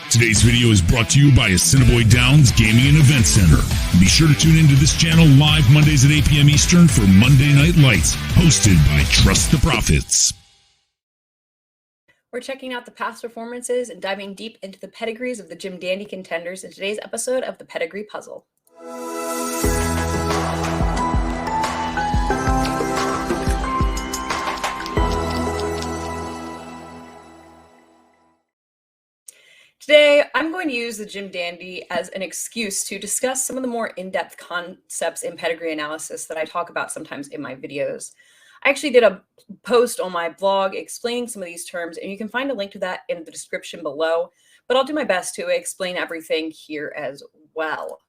Today's video is brought to you by Assiniboia Downs Gaming and Event Center. Be sure to tune into this channel live Mondays at 8 p.m. Eastern for Monday Night Lights, hosted by Trust the Profits. We're checking out the past performances and diving deep into the pedigrees of the Jim Dandy contenders in today's episode of the Pedigree Puzzle. Today, I'm going to use the Jim Dandy as an excuse to discuss some of the more in-depth concepts in pedigree analysis that I talk about sometimes in my videos. I actually did a post on my blog explaining some of these terms, and you can find a link to that in the description below, but I'll do my best to explain everything here as well.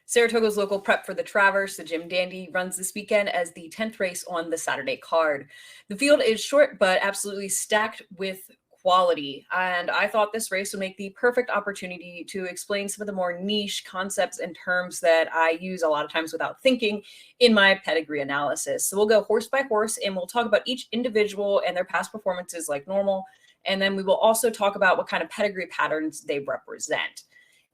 Saratoga's local prep for the Traverse, the Jim Dandy, runs this weekend as the 10th race on the Saturday card. The field is short, but absolutely stacked with quality, and I thought this race would make the perfect opportunity to explain some of the more niche concepts and terms that I use a lot of times without thinking in my pedigree analysis. So we'll go horse by horse, and we'll talk about each individual and their past performances like normal, and then we will also talk about what kind of pedigree patterns they represent.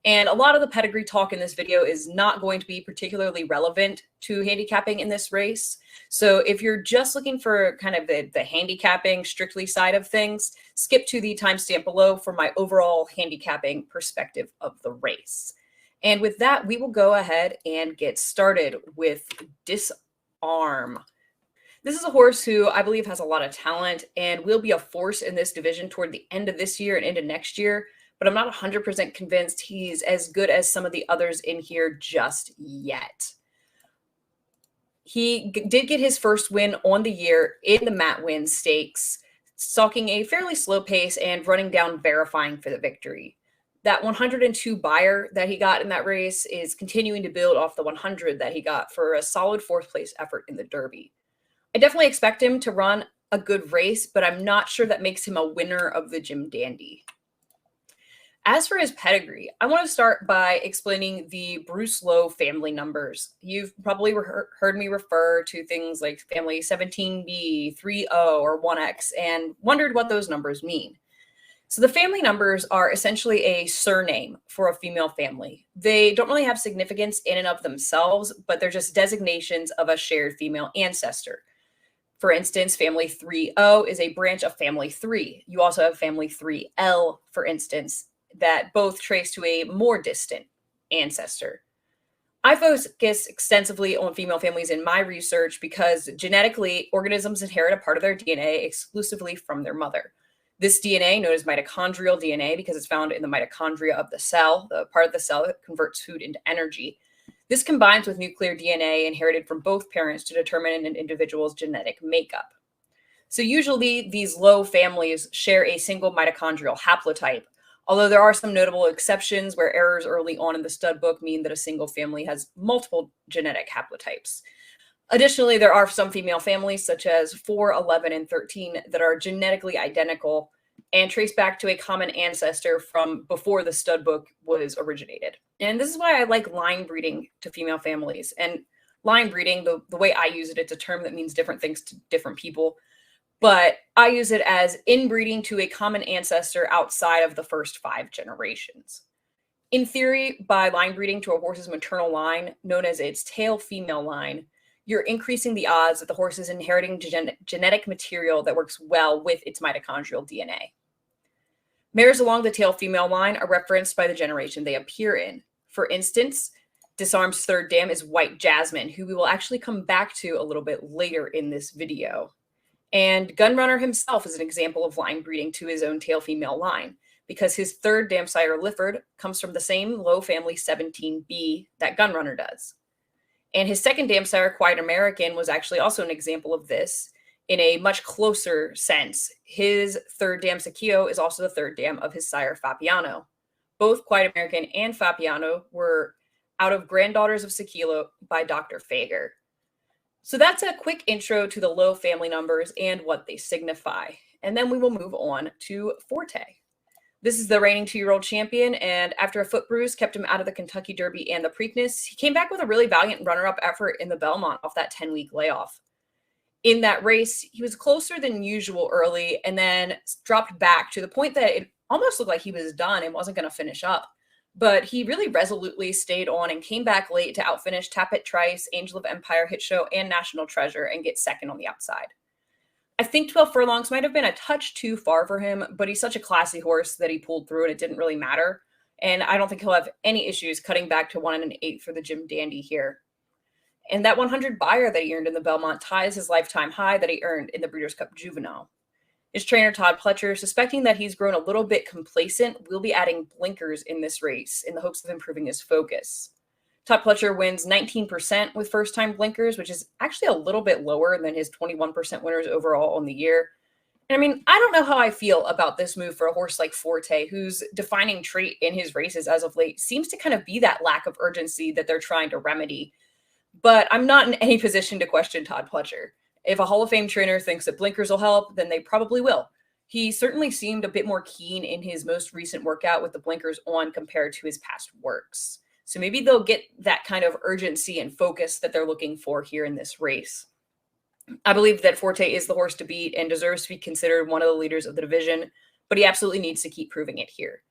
And a lot of the pedigree talk in this video is not going to be particularly relevant to handicapping in this race. So if you're just looking for kind of the handicapping strictly side of things, skip to the timestamp below for my overall handicapping perspective of the race. And with that, we will go ahead and get started with Disarm. This is a horse who I believe has a lot of talent and will be a force in this division toward the end of this year and into next year. But I'm not 100% convinced he's as good as some of the others in here just yet. He did get his first win on the year in the Matt Win Stakes, stalking a fairly slow pace and running down verifying for the victory. That 102 buyer that he got in that race is continuing to build off the 100 that he got for a solid fourth place effort in the Derby. I definitely expect him to run a good race, but I'm not sure that makes him a winner of the Jim Dandy. As for his pedigree, I want to start by explaining the Bruce Lowe family numbers. You've probably heard me refer to things like family 17B, 30, or 1X, and wondered what those numbers mean. So the family numbers are essentially a surname for a female family. They don't really have significance in and of themselves, but they're just designations of a shared female ancestor. For instance, family 30 is a branch of family 3. You also have family 3L, for instance, that both trace to a more distant ancestor. I focus extensively on female families in my research because genetically, organisms inherit a part of their DNA exclusively from their mother. This DNA, known as mitochondrial DNA, because it's found in the mitochondria of the cell, the part of the cell that converts food into energy. This combines with nuclear DNA inherited from both parents to determine an individual's genetic makeup. So usually these Lowe families share a single mitochondrial haplotype, although there are some notable exceptions where errors early on in the stud book mean that a single family has multiple genetic haplotypes. Additionally, there are some female families such as 4, 11, and 13 that are genetically identical and trace back to a common ancestor from before the stud book was originated. And this is why I like line breeding to female families. And line breeding, the way I use it, it's a term that means different things to different people. But I use it as inbreeding to a common ancestor outside of the first 5 generations. In theory, by line breeding to a horse's maternal line, known as its tail female line, you're increasing the odds that the horse is inheriting genetic material that works well with its mitochondrial DNA. Mares along the tail female line are referenced by the generation they appear in. For instance, Disarm's third dam is White Jasmine, who we will actually come back to a little bit later in this video. And Gunrunner himself is an example of line breeding to his own tail female line, because his third dam sire, Lifford, comes from the same Lowe family 17B that Gunrunner does. And his second dam sire, Quiet American, was actually also an example of this in a much closer sense. His third dam, Sakio, is also the third dam of his sire, Fabiano. Both Quiet American and Fabiano were out of granddaughters of Sakilo by Dr. Fager. So that's a quick intro to the Lowe family numbers and what they signify. And then we will move on to Forte. This is the reigning 2-year-old champion, and after a foot bruise kept him out of the Kentucky Derby and the Preakness, he came back with a really valiant runner-up effort in the Belmont off that 10-week layoff. In that race, he was closer than usual early and then dropped back to the point that it almost looked like he was done and wasn't going to finish up. But he really resolutely stayed on and came back late to outfinish Tapit Trice, Angel of Empire, Hit Show, and National Treasure and get second on the outside. I think 12 furlongs might have been a touch too far for him, but he's such a classy horse that he pulled through and it didn't really matter. And I don't think he'll have any issues cutting back to 1 1/8 for the Jim Dandy here. And that 100 buyer that he earned in the Belmont ties his lifetime high that he earned in the Breeders' Cup Juvenile. His trainer, Todd Pletcher, suspecting that he's grown a little bit complacent, will be adding blinkers in this race in the hopes of improving his focus. Todd Pletcher wins 19% with first-time blinkers, which is actually a little bit lower than his 21% winners overall on the year. And I mean, I don't know how I feel about this move for a horse like Forte, whose defining trait in his races as of late seems to kind of be that lack of urgency that they're trying to remedy. But I'm not in any position to question Todd Pletcher. If a Hall of Fame trainer thinks that blinkers will help, then they probably will. He certainly seemed a bit more keen in his most recent workout with the blinkers on compared to his past works. So maybe they'll get that kind of urgency and focus that they're looking for here in this race. I believe that Forte is the horse to beat and deserves to be considered one of the leaders of the division, but he absolutely needs to keep proving it here.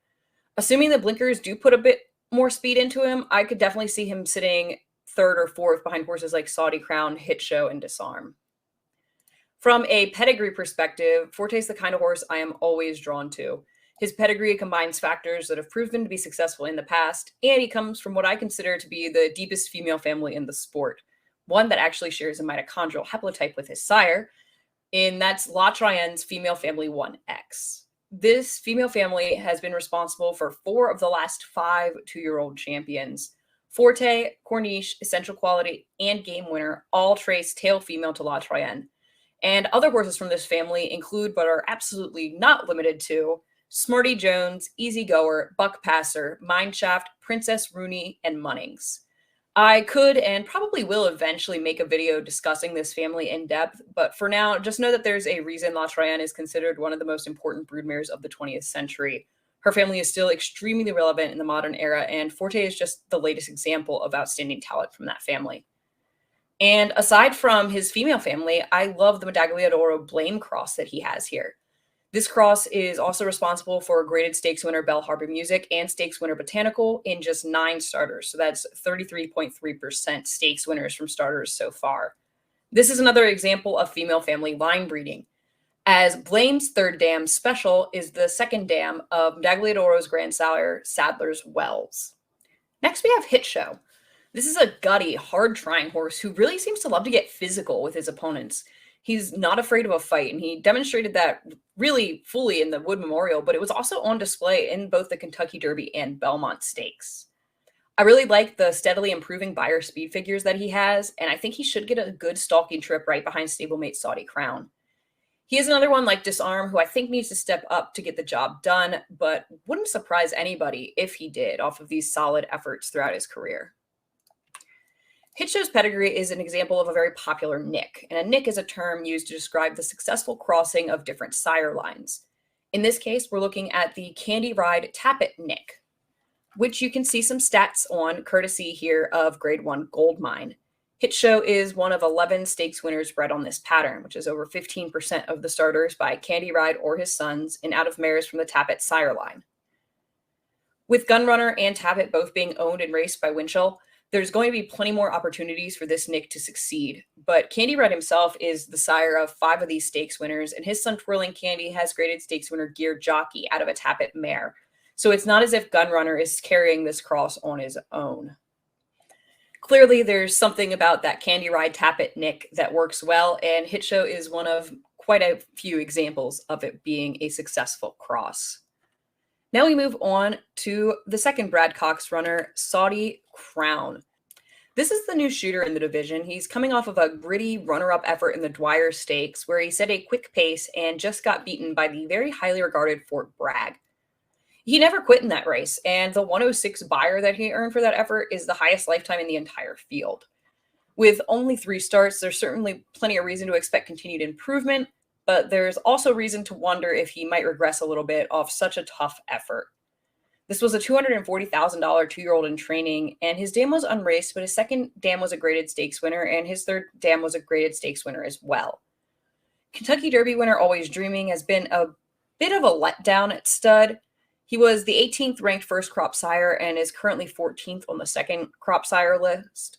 Assuming the blinkers do put a bit more speed into him, I could definitely see him sitting third or fourth behind horses like Saudi Crown, Hit Show, and Disarm. From a pedigree perspective, Forte is the kind of horse I am always drawn to. His pedigree combines factors that have proven to be successful in the past, and he comes from what I consider to be the deepest female family in the sport, one that actually shares a mitochondrial haplotype with his sire, and that's La Trienne's female family 1X. This female family has been responsible for 4 of the last 5 two-year-old champions. Forte, Corniche, Essential Quality, and Game Winner all trace tail female to La Trienne. And other horses from this family include, but are absolutely not limited to, Smarty Jones, Easy Goer, Buck Passer, Mineshaft, Princess Rooney, and Munnings. I could and probably will eventually make a video discussing this family in depth, but for now, just know that there's a reason La Trienne is considered one of the most important broodmares of the 20th century. Her family is still extremely relevant in the modern era, and Forte is just the latest example of outstanding talent from that family. And aside from his female family, I love the Medaglia d'Oro Blame Cross that he has here. This cross is also responsible for graded stakes winner Bell Harbor Music and stakes winner Botanical in just 9 starters. So that's 33.3% stakes winners from starters so far. This is another example of female family line breeding, as Blame's third dam Special is the second dam of Medaglia d'Oro's grandsire Sadler's Wells. Next we have Hit Show. This is a gutty, hard-trying horse who really seems to love to get physical with his opponents. He's not afraid of a fight, and he demonstrated that really fully in the Wood Memorial, but it was also on display in both the Kentucky Derby and Belmont Stakes. I really like the steadily improving buyer speed figures that he has, and I think he should get a good stalking trip right behind stablemate Saudi Crown. He is another one like Disarm, who I think needs to step up to get the job done, but wouldn't surprise anybody if he did off of these solid efforts throughout his career. Hit Show's pedigree is an example of a very popular nick, and a nick is a term used to describe the successful crossing of different sire lines. In this case, we're looking at the Candy Ride Tapit nick, which you can see some stats on courtesy here of Grade 1 Goldmine. Hit Show is one of 11 stakes winners bred on this pattern, which is over 15% of the starters by Candy Ride or his sons, and out of mares from the Tapit sire line. With Gunrunner and Tapit both being owned and raced by Winchell, there's going to be plenty more opportunities for this nick to succeed. But Candy Red himself is the sire of 5 of these stakes winners, and his son Twirling Candy has graded stakes winner Gear Jockey out of a Tapit mare. So it's not as if Gunrunner is carrying this cross on his own. Clearly, there's something about that Candy Ride Tapit nick that works well, and Hit Show is one of quite a few examples of it being a successful cross. Now we move on to the second Brad Cox runner, Saudi Crown. This is the new shooter in the division. He's coming off of a gritty runner-up effort in the Dwyer Stakes, where he set a quick pace and just got beaten by the very highly regarded Fort Bragg. He never quit in that race, and the 106 buyer that he earned for that effort is the highest lifetime in the entire field. With only 3 starts, there's certainly plenty of reason to expect continued improvement, but there's also reason to wonder if he might regress a little bit off such a tough effort. This was a $240,000 two-year-old in training, and his dam was unraced, but his second dam was a graded stakes winner, and his third dam was a graded stakes winner as well. Kentucky Derby winner Always Dreaming has been a bit of a letdown at stud. He was the 18th ranked first crop sire and is currently 14th on the second crop sire list.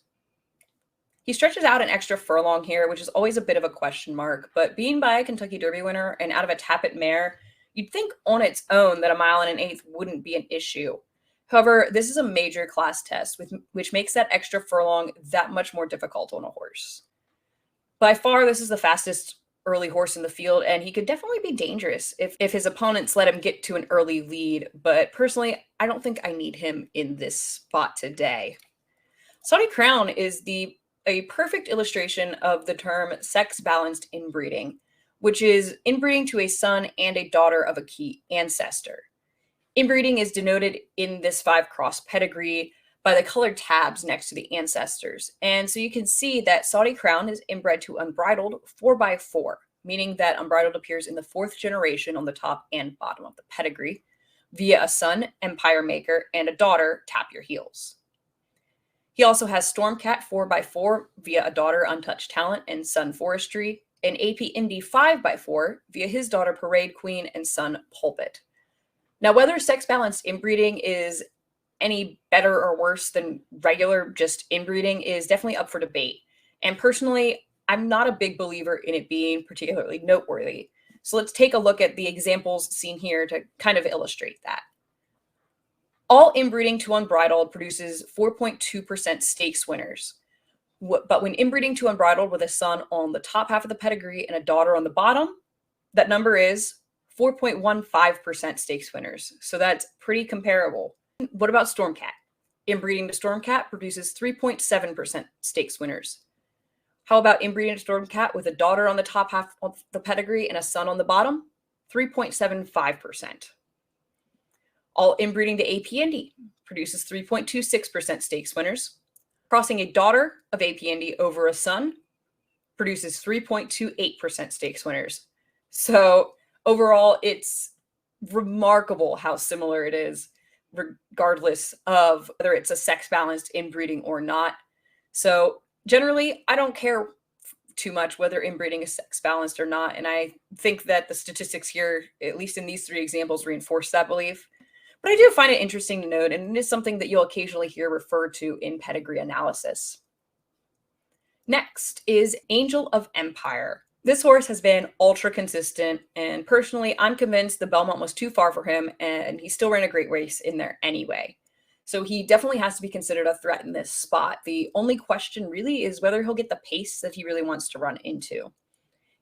He stretches out an extra furlong here, which is always a bit of a question mark, but being by a Kentucky Derby winner and out of a Tappet mare, you'd think on its own that a 1.125 wouldn't be an issue. However, this is a major class test, which makes that extra furlong that much more difficult on a horse. By far, this is the fastest early horse in the field, and he could definitely be dangerous if his opponents let him get to an early lead, but personally, I don't think I need him in this spot today. Saudi Crown is a perfect illustration of the term sex-balanced inbreeding, which is inbreeding to a son and a daughter of a key ancestor. Inbreeding is denoted in this 5-cross pedigree by the colored tabs next to the ancestors. And so you can see that Saudi Crown is inbred to Unbridled 4x4, meaning that Unbridled appears in the 4th generation on the top and bottom of the pedigree, via a son, Empire Maker, and a daughter, Tap Your Heels. He also has Stormcat 4x4 via a daughter, Untouched Talent, and son, Forestry, and AP Indy 5x4 via his daughter, Parade Queen, and son, Pulpit. Now, whether sex-balanced inbreeding is any better or worse than regular just inbreeding is definitely up for debate. And personally, I'm not a big believer in it being particularly noteworthy. So let's take a look at the examples seen here to kind of illustrate that. All inbreeding to Unbridled produces 4.2% stakes winners. But when inbreeding to Unbridled with a son on the top half of the pedigree and a daughter on the bottom, that number is 4.15% stakes winners. So that's pretty comparable. What about Stormcat? Inbreeding to Stormcat produces 3.7% stakes winners. How about inbreeding to Stormcat with a daughter on the top half of the pedigree and a son on the bottom? 3.75%. All inbreeding to AP Indy produces 3.26% stakes winners. Crossing a daughter of AP Indy over a son produces 3.28% stakes winners. So overall, it's remarkable how similar it is, regardless of whether it's a sex-balanced inbreeding or not. So generally, I don't care too much whether inbreeding is sex-balanced or not, and I think that the statistics here, at least in these 3 examples, reinforce that belief. But I do find it interesting to note, and it is something that you'll occasionally hear referred to in pedigree analysis. Next is Angel of Empire. This horse has been ultra consistent, and personally, I'm convinced the Belmont was too far for him, and he still ran a great race in there anyway. So he definitely has to be considered a threat in this spot. The only question really is whether he'll get the pace that he really wants to run into.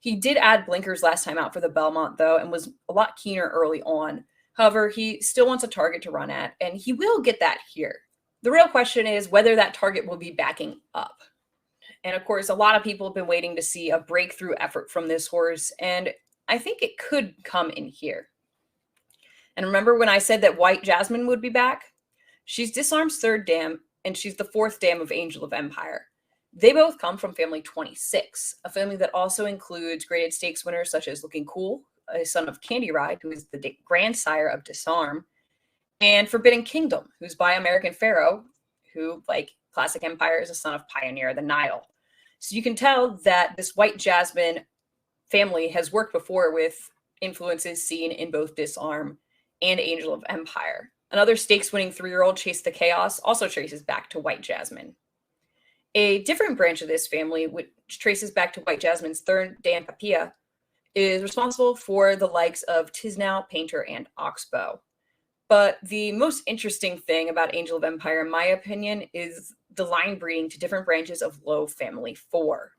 He did add blinkers last time out for the Belmont, though, and was a lot keener early on. However, he still wants a target to run at, and he will get that here. The real question is whether that target will be backing up. And of course, a lot of people have been waiting to see a breakthrough effort from this horse, and I think it could come in here. And remember when I said that White Jasmine would be back? She's Disarm's 3rd dam, and she's the 4th dam of Angel of Empire. They both come from family 26, a family that also includes graded stakes winners such as Looking Cool, a son of Candy Ride, who is the grandsire of Disarm, and Forbidden Kingdom, who's by American Pharaoh, who, like Classic Empire, is a son of Pioneer the Nile. So you can tell that this White Jasmine family has worked before with influences seen in both Disarm and Angel of Empire. Another stakes-winning 3-year-old, Chase the Chaos, also traces back to White Jasmine. A different branch of this family, which traces back to White Jasmine's 3rd dam, Papilla, is responsible for the likes of Tisnow, Painter, and Oxbow. But the most interesting thing about Angel of Empire, in my opinion, is the line breeding to different branches of Low Family 4.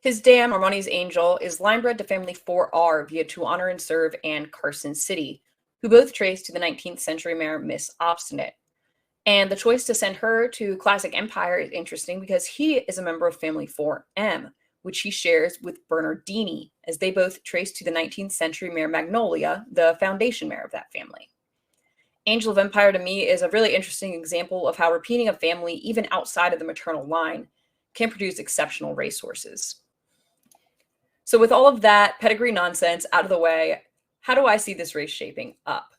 His dam, Armani's Angel, is line bred to Family 4R via To Honor and Serve and Carson City, who both trace to the 19th century mare Miss Obstinate. And the choice to send her to Classic Empire is interesting because he is a member of Family 4M, which he shares with Bernardini, as they both trace to the 19th century mare Magnolia, the foundation mare of that family. Angel of Empire, to me, is a really interesting example of how repeating a family, even outside of the maternal line, can produce exceptional racehorses. So with all of that pedigree nonsense out of the way, how do I see this race shaping up?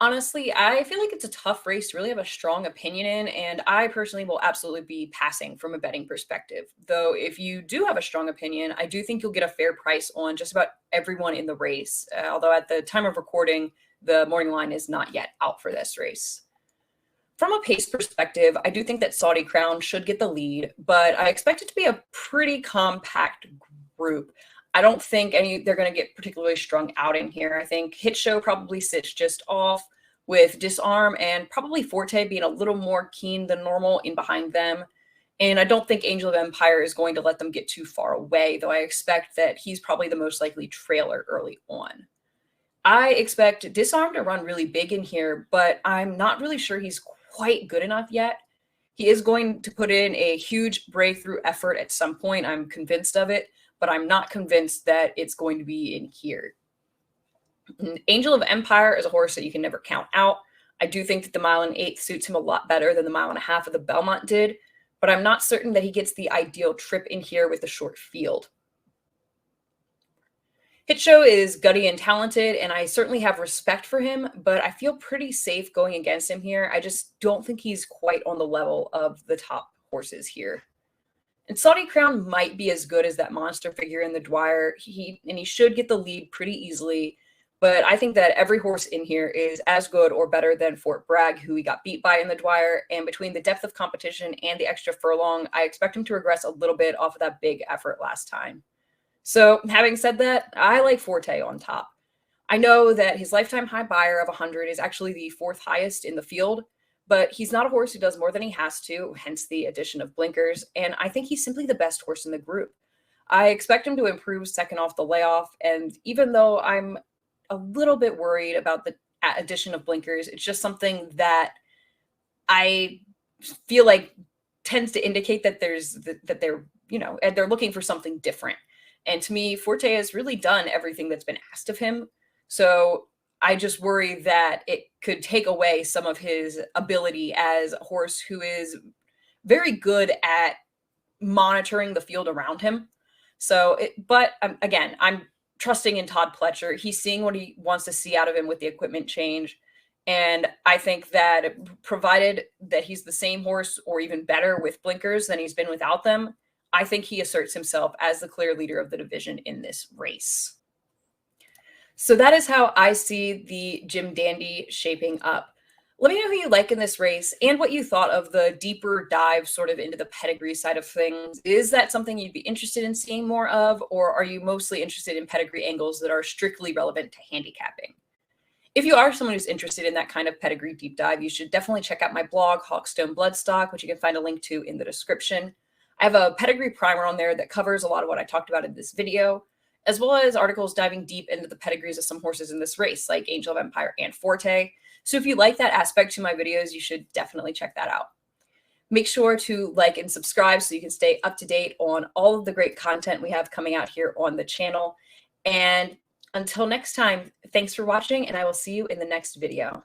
Honestly, I feel like it's a tough race to really have a strong opinion in, and I personally will absolutely be passing from a betting perspective. Though, if you do have a strong opinion, I do think you'll get a fair price on just about everyone in the race. Although, at the time of recording, the morning line is not yet out for this race. From a pace perspective, I do think that Saudi Crown should get the lead, but I expect it to be a pretty compact group. I don't think they're going to get particularly strung out in here. I think Hit Show probably sits just off, with Disarm and probably Forte being a little more keen than normal in behind them. And I don't think Angel of Empire is going to let them get too far away, though I expect that he's probably the most likely trailer early on. I expect Disarm to run really big in here, but I'm not really sure he's quite good enough yet. He is going to put in a huge breakthrough effort at some point. I'm convinced of it, but I'm not convinced that it's going to be in here. Angel of Empire is a horse that you can never count out. I do think that the 1.125 suits him a lot better than the 1.5 of the Belmont did, but I'm not certain that he gets the ideal trip in here with a short field. Hit Show is gutty and talented, and I certainly have respect for him, but I feel pretty safe going against him here. I just don't think he's quite on the level of the top horses here. And Saudi Crown might be as good as that monster figure in the Dwyer. He should get the lead pretty easily. But I think that every horse in here is as good or better than Fort Bragg, who he got beat by in the Dwyer. And between the depth of competition and the extra furlong, I expect him to regress a little bit off of that big effort last time. So having said that, I like Forte on top. I know that his lifetime high buyer of 100 is actually the 4th highest in the field, but he's not a horse who does more than he has to, hence the addition of blinkers. And I think he's simply the best horse in the group. I expect him to improve second off the layoff. And even though I'm a little bit worried about the addition of blinkers, it's just something that I feel like tends to indicate that they're looking for something different. And to me, Forte has really done everything that's been asked of him. So I just worry that it could take away some of his ability as a horse who is very good at monitoring the field around him. But again, I'm trusting in Todd Pletcher. He's seeing what he wants to see out of him with the equipment change. And I think that provided that he's the same horse or even better with blinkers than he's been without them, I think he asserts himself as the clear leader of the division in this race. So that is how I see the Jim Dandy shaping up. Let me know who you like in this race and what you thought of the deeper dive sort of into the pedigree side of things. Is that something you'd be interested in seeing more of, or are you mostly interested in pedigree angles that are strictly relevant to handicapping? If you are someone who's interested in that kind of pedigree deep dive, you should definitely check out my blog, Hawkstone Bloodstock, which you can find a link to in the description. I have a pedigree primer on there that covers a lot of what I talked about in this video, as well as articles diving deep into the pedigrees of some horses in this race, like Angel of Empire and Forte. So if you like that aspect to my videos, you should definitely check that out. Make sure to like and subscribe so you can stay up to date on all of the great content we have coming out here on the channel. And until next time, thanks for watching, and I will see you in the next video.